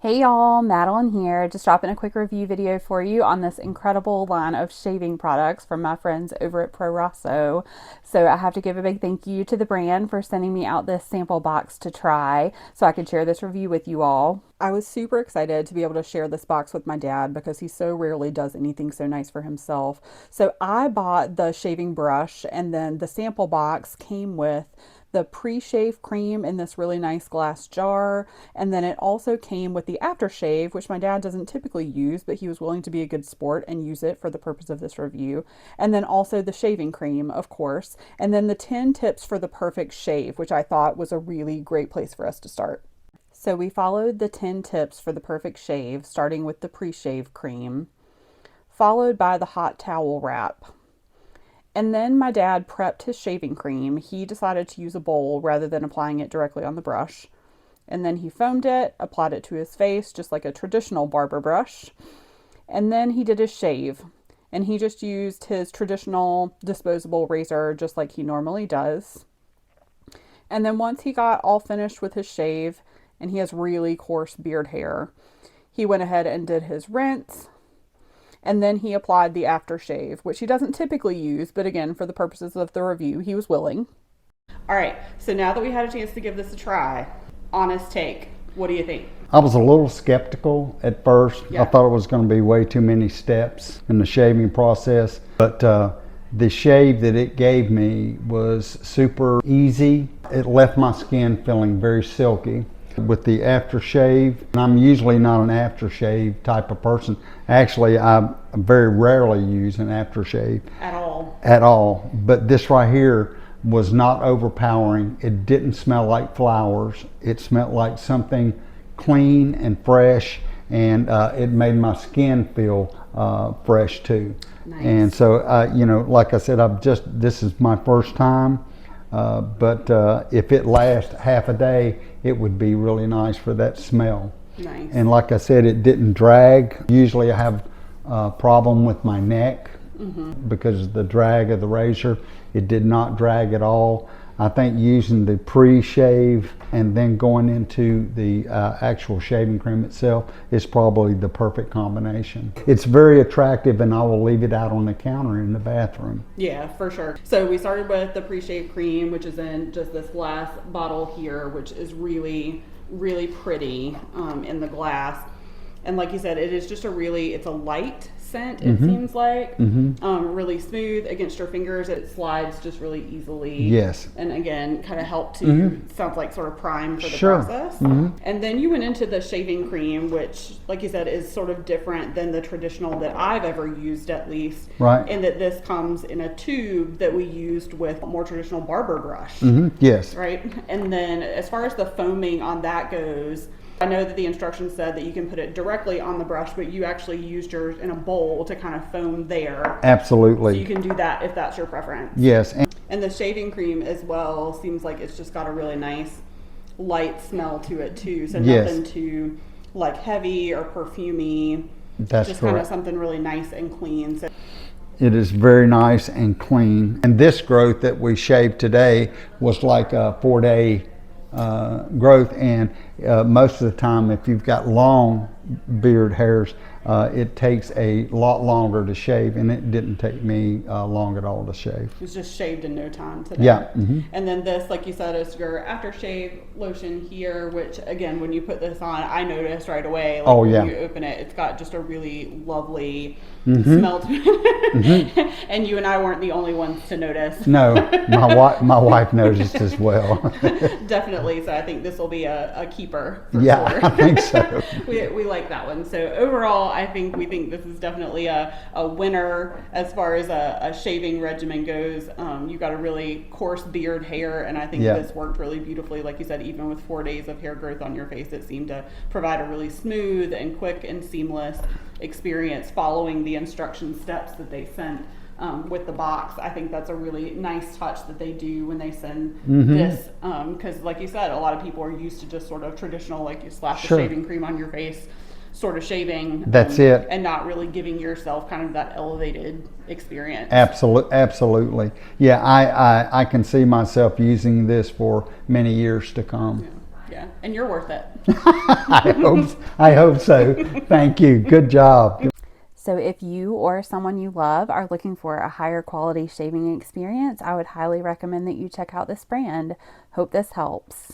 Hey y'all, Madeline here, just dropping a quick review video for you on this incredible line of shaving products from my friends over at Proraso. So I have to give a big thank you to the brand for sending me out this sample box to try so I could share this review with you all. I was super excited to be able to share this box with my dad because he so rarely does anything so nice for himself. So I bought the shaving brush, and then the sample box came with the pre-shave cream in this really nice glass jar, and then it also came with the aftershave, which my dad doesn't typically use, but he was willing to be a good sport and use it for the purpose of this review. And then also the shaving cream, of course, and then the 10 tips for the perfect shave, which I thought was a really great place for us to start. So we followed the 10 tips for the perfect shave, starting with the pre-shave cream, followed by the hot towel wrap. And then my dad prepped his shaving cream. He decided to use a bowl rather than applying it directly on the brush. And then he foamed it, applied it to his face, just like a traditional barber brush. And then he did his shave. And he just used his traditional disposable razor just like he normally does. And then once he got all finished with his shave, and he has really coarse beard hair, he went ahead and did his rinse. And then he applied the aftershave, which he doesn't typically use, but again, for the purposes of the review, he was willing. All right, so now that we had a chance to give this a try, honest take, what do you think? I was a little skeptical at first. Yeah. I thought it was going to be way too many steps in the shaving process, but the shave that it gave me was super easy. It left my skin feeling very silky. With the aftershave, and I'm usually not an aftershave type of person. Actually, I very rarely use an aftershave at all. But this right here was not overpowering. It didn't smell like flowers. It smelled like something clean and fresh, and it made my skin feel fresh too. Nice. And so, like I said, this is my first time. But if it lasts half a day, it would be really nice for that smell. Nice. And like I said, it didn't drag. Usually I have a problem with my neck because of the drag of the razor. It did not drag at all. I think using the pre-shave and then going into the actual shaving cream itself is probably the perfect combination. It's very attractive, and I will leave it out on the counter in the bathroom. Yeah, for sure. So we started with the pre-shave cream, which is in just this glass bottle here, which is really, really pretty in the glass. And like you said, it is just it's a light scent, it seems like. Really smooth against your fingers. It slides just really easily. Yes. And again, kind of help to, sounds like sort of prime for the process. And then you went into the shaving cream, which, like you said, is sort of different than the traditional that I've ever used, at least. Right. In that this comes in a tube that we used with a more traditional barber brush. Yes. Right. And then as far as the foaming on that goes, I know that the instructions said that you can put it directly on the brush, but you actually used yours in a bowl to kind of foam there. Absolutely. So you can do that if that's your preference. Yes. And the shaving cream as well seems like it's just got a really nice light smell to it too. So nothing too like heavy or perfumey. That's just correct. kind of something really nice and clean. So it is very nice and clean. And this growth that we shaved today was like a 4-day growth, and most of the time, if you've got long beard hairs, it takes a lot longer to shave, and it didn't take me long at all to shave. It was just shaved in no time today. Yeah. And then this, like you said, is your aftershave lotion here, which again, when you put this on, I noticed right away. Like when you open it, it's got just a really lovely smell to it. And you and I weren't the only ones to notice. No, my wife noticed as well. Definitely. So I think this will be a keeper. For yeah, sure. I think so. we like that one. So overall, we think this is definitely a winner as far as a shaving regimen goes. You got a really coarse beard hair, and I think this worked really beautifully. Like you said, even with 4 days of hair growth on your face, it seemed to provide a really smooth and quick and seamless experience following the instruction steps that they sent with the box. I think that's a really nice touch that they do when they send this, because like you said, a lot of people are used to just sort of traditional, like you slap the shaving cream on your face sort of shaving. That's it. And not really giving yourself kind of that elevated experience. Absolutely. Yeah, I can see myself using this for many years to come. Yeah. Yeah, and you're worth it. I hope so. Thank you. Good job. So if you or someone you love are looking for a higher quality shaving experience, I would highly recommend that you check out this brand. Hope this helps.